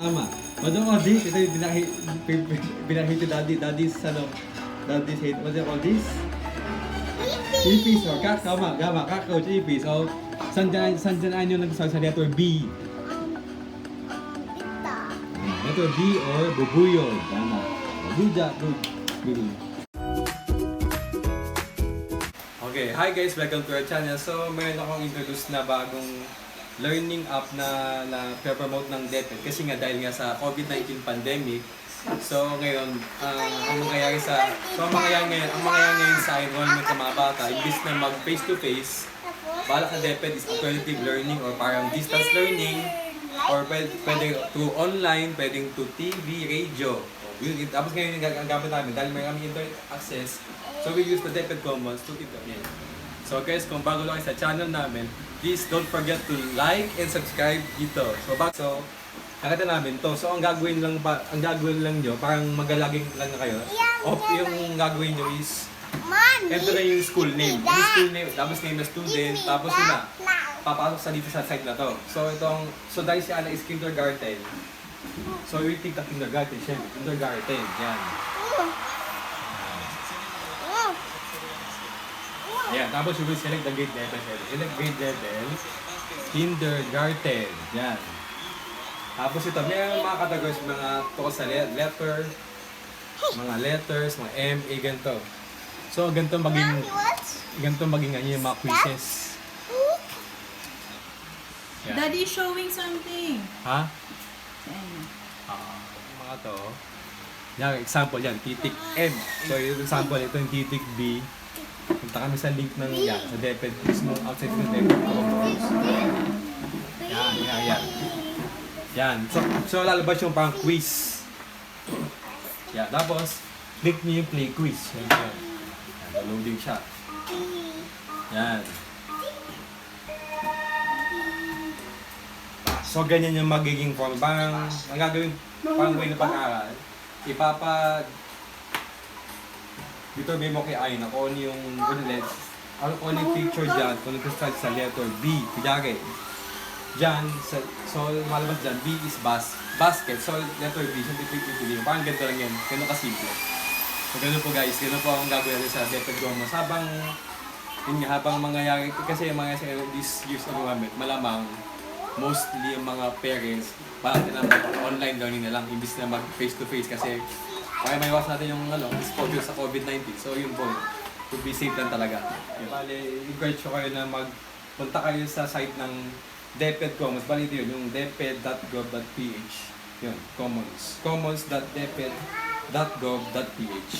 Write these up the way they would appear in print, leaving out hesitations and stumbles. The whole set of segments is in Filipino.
Tama. What do you call this? Ito yung binahiti daddy's hate. What do you call this? Ipis. Or tama. Cockroach, ipis. So, saan dyan yung nagsasabi sa letter B? Letter B or bubuyo. Tama. Good. Okay, hi guys, welcome to our channel. So, mayroon akong introduce na bagong learning app na promote ng DepEd kasi nga dahil nga sa COVID-19 pandemic. So ngayon, ang mangyayari ngayon sa enrollment ng mga bata, imbis na mag face-to-face, balak na DepEd is alternative learning or parang distance learning or pwede through online, pwedeng to TV, radio. Tapos ngayon ang gamit namin dahil may kami internet access, so we use the DepEd Commons to ito. So guys, kung bago lang kayo sa channel namin, please don't forget to like and subscribe dito. So nakita namin to. So ang gagawin lang nyo, parang magalaging lang na kayo. Yung gagawin nyo is enter na yung school name. Yung school name, tapos name na student, tapos yun na. Papasok sa dito sa site na to. So dahil si Ana is kindergarten. So we take the kindergarten, syempre. Kindergarten, yan. Ayan, tapos you will select the grade level. Select grade level, kindergarten. Yan. Tapos ito, may mga categories, mga tungkol sa letter, mga letters, mga M, A, ganito. So, ganito maging ano yung mga quizzes. Yan. Daddy is showing something. Ha? Ayan. Mga to. Yan, example yan, titik M. So, yung example, ito yung titik B. Punta kami sa link ng yan, sa DepEd, mismo outside ng DepEd Commons. Yan. So lalabas yung parang quiz. Yan. Tapos, click niyo yung play quiz. Yan. Loading siya. Yan. So ganyan yung magiging form. Parang, ang gagawin, parang way na pag-aaral, dito may mo kay Ayn ako yung picture dyan kung nag-start sa letter B. Kunyari, dyan, so malabas dyan, B is basket. So letter B, so pipili mo. Parang ganito lang yan, ganito kasimple. So ganito po guys, ganito po ang gagawin natin sa DepEd Commons. Habang mangyayari, kasi yung mga these years of enrollment, malamang mostly yung mga parents, parang na online learning na lang, imbis na mag face-to-face kasi kaya may iwas natin yung exposure sa COVID-19. So yun po, to be safe lang talaga. Bale, encourage ko kayo na magpunta kayo sa site ng DepEd Commons. Bale ito yun, yung deped.gov.ph. Yun, Commons. Commons.deped.gov.ph.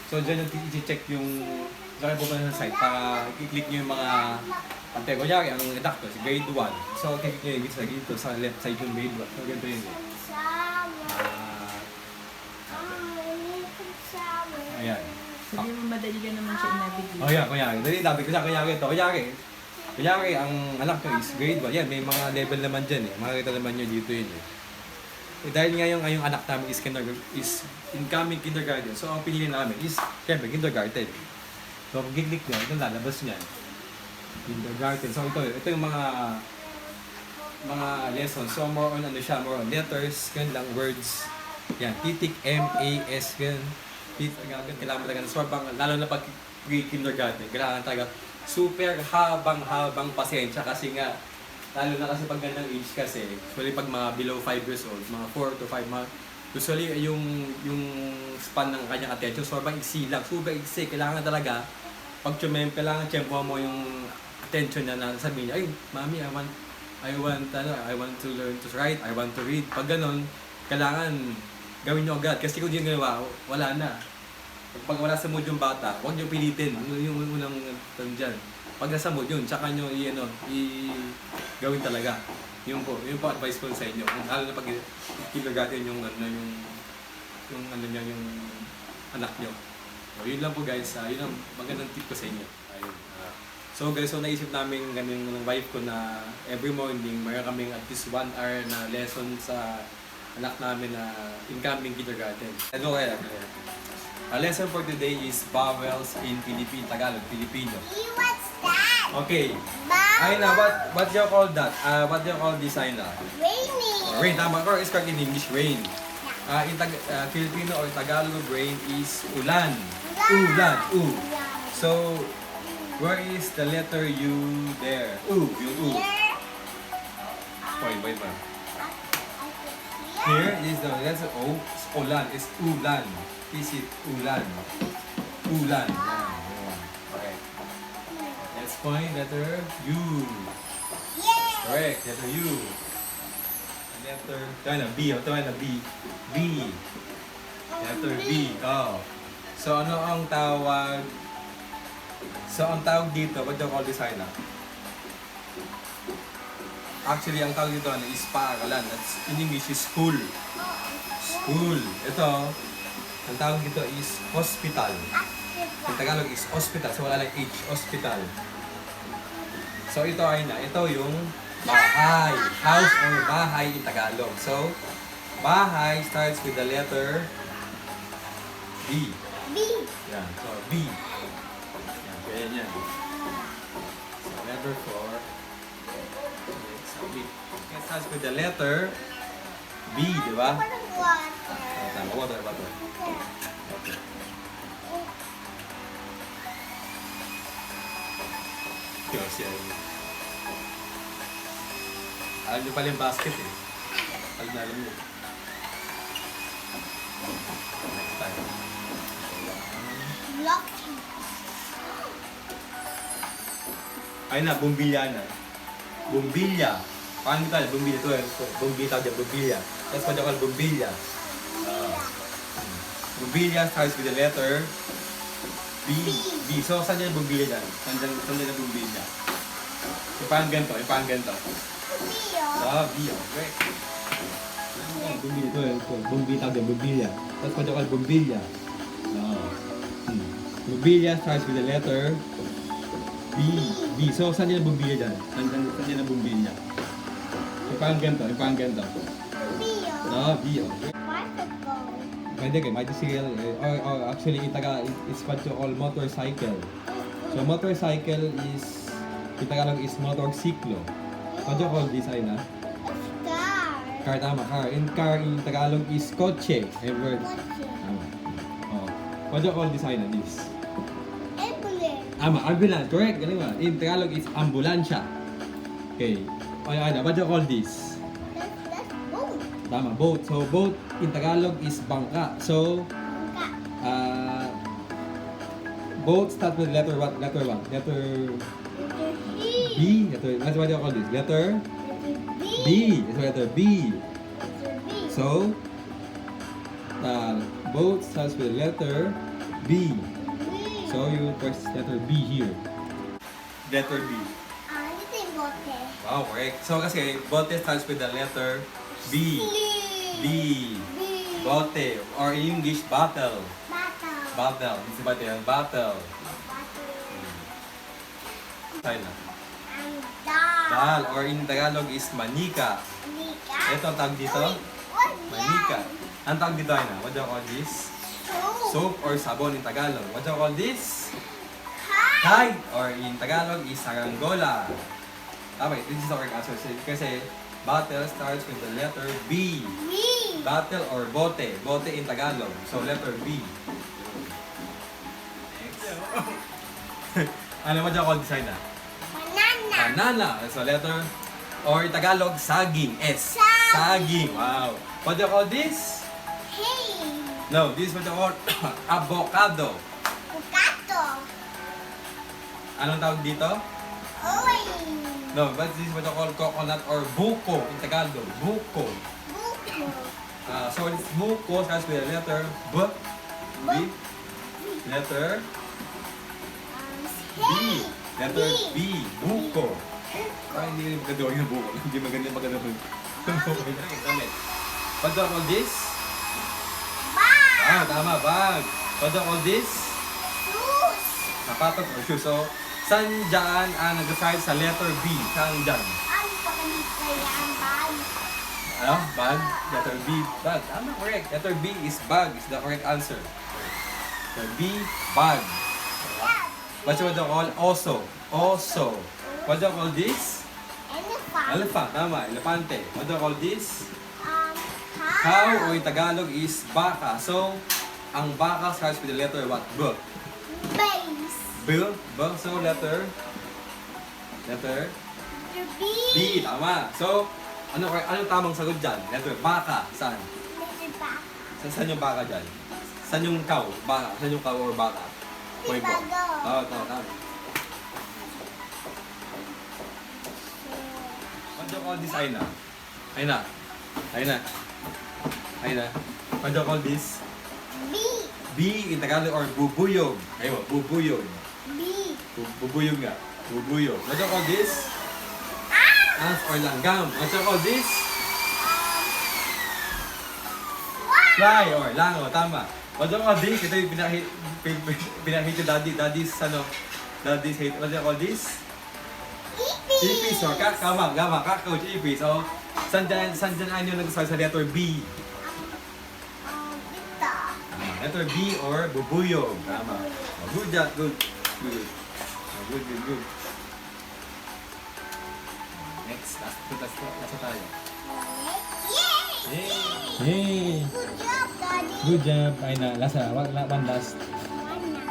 So dyan yung i-check yung kaya po sa site para i-click nyo yung mga kunyari, ang redact si grade 1. So click nyo yung dito sa left side yung grade 1. So ganito yun. Ayan. Sabi mo madali ka naman siya i-navigate. Oh yeah, kunyari. Dali dapat kasi kunyari ito. Kunyari ang anak ko is grade 1. Yan, may mga level naman dyan eh. Makikita naman nyo dito yun eh. Dahil nga yung anak namin is incoming kindergarten. So ang pinili namin is syempre kindergarten. So pag click nyo, ito lalabas niyan. Kindergarten. So ito yung mga lessons. So more on more on letters, ganun lang, words. Yan, titik, M, A, S, ganun. Kailangan talaga ng sobrang, lalo na pag pre-kindergarten, kailangan talaga super habang pasensya kasi nga, lalo na kasi pag gandang age kasi, usually pag mga below 5 years old, mga 4 to 5 months, usually yung span ng kanyang attention, sobrang iksi lang, super iksi, kailangan talaga, pag kailangan tiyempo mo yung attention niya na sabihin niya, ay, mami, I want to learn to write, I want to read. Pag ganun, kailangan gawin nyo agad. Kasi kung di nyo ginawa, wala na. Pag wala sa mood yung bata, huwag nyo pilitin. Yung unang dyan. Pag nasa mood yun, tsaka nyo gawin talaga. Yun po advice ko sa inyo. Lalo na pag kindergarten yung anak nyo. So, yun lang po guys. Yun ang magandang tip ko sa inyo. Ayun. So guys, naisip namin ganun ng wife ko na every morning, mayroon kaming at least 1 hour na lesson sa anak namin na incoming kindergarten. Ano kaya? Our lesson for today is vowels in Tagalog, Filipino. What's that? Okay. Vowels. Aina, what do you call that? What do you call this, Aina? Raining. Rain, tama. Correct is correct in English, rain. In Filipino or Tagalog of rain is ulan. Ulan. U. So, where is the letter U there? U. Yung U. Wait pa. Here is the letter O. It's ulan. It's ulan. Is it ulan? Ulan. Okay. Let's find letter U. Correct. Letter U. Letter, B. B. Letter B. Oh. So, ano ang tawag? So, ang tawag dito, what do you call this, Aina? Actually, ang tawag dito is paaralan. In English is school. School. Ito, ang tawag dito is hospital. In Tagalog is hospital. So, wala lang H. Hospital. So, ito, Aina. Ito yung bahay. House or bahay in Tagalog. So, bahay starts with the letter B. Yan. So, B. Yan. Kaya yan. So, letter 4. So, B. It starts with the letter B, di ba? Tama. Water. Okay. Yan. Alam niyo pala yung basket eh. Alam niyo. Next time. Ay na, bumbilya na. Bumbilya. Paano tayo? Bumbilya. Ito. Bumbilya tayo dyan. Bumbilya. Tapos pa dyan bumbilya. Bumbilya starts with the letter B. So, saan dyan yung bumbilya dyan? Saan dyan yung bumbilya? Ipang ganito. B, okay. Bumbilya ito. Bumbilya tawag bumbilya. Tapos pa dyan bumbilya. Bumbilya starts with the letter B. So, saan yung bumbilya dyan? Saan yung bumbilya? Ipang ganito. B, okay. Pwede kayo, bicycle. Or actually, it's what you call motorcycle. So, motorcycle is, in Tagalog is motorsiklo. What do you call this, Aina? Car, tama, car. In car, in Tagalog is kotse. Word. What do you call this, Aina? This? Ambulance. Correct. Galing ba? In Tagalog is ambulansya. Okay. Aina, what do you call this? Tama, boat. So, boat in Tagalog is bangka. So, boat start with letter what? Letter B. What do you call this? Letter B. It's letter B. So, boat starts with letter B. So, you press letter B here. Letter B. Wow, correct. So, kasi bote starts with the letter B. Bote. Or in English, battle. This is battle. China. Dal. Or in Tagalog is manika. Ito ang tawag dito? Manika. Ang tawag dito, Aina? What do you call this? Soap or sabon in Tagalog. What do you call this? Kite. Or in Tagalog is saranggola. Tama, this is the correct answer. Kasi battle starts with the letter B. Battle or bote. Bote in Tagalog. So, letter B. Next. Ano mo dyan call design na? Banana. So, letter, or in Tagalog, saging. S. Saging. Wow. What do you call this? No, this is what you call avocado. Anong tawag dito? No, but this is what you call coconut or buko in Tagalog. Buko. So it's buko starts with the letter B. Letter B. Letter B. Buko. Ay, hindi maganda yung buko. Hindi maganda yung What do you call this? Tama, bag. What do you call this? Sapatos or shoes. So, saan dyan ang nag-start sa letter B? Saan dyan? Ano? Bag? Letter B, bag. Tama, correct. Letter B is bag, is the correct answer. Letter B, bag. What do you call? Also. What do you call this? Elephant. Tama, elepante. What do you call this? Cow o in Tagalog is baka. So, ang baka starts with the letter what? B. Base. B. B. So, letter The B. B. Tama. So, ano tamang sagot dyan? Letter baka. Saan? Letter back. Saan yung baka dyan? Saan yung cow? Baka. Saan yung cow or baka? Point po. Bago. Oo, tama. What do you call this, Aina? Aina. What do you call this? B. B in Tagalog or bubuyog. Ayun, bubuyog. B. Bubuyog nga. Bubuyog. What do you call this? Ants or langgam. What do you call this? Fly or lango. Tama. What do you call this? Ito yung pinahit yung daddy's ano? Daddy's hate. What do you call this? Ipis. Ipis or kama. Coach ipis. So, saan dyan yung nag-start sa letter B? Ito. Letter B or bubuyog. Tama. Oh, good job. Good. Good. Next. Last tayo. Yay! Yay! Good job, Daddy. Good job. Ay na. One last. One na.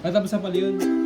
Tapos na pala yun.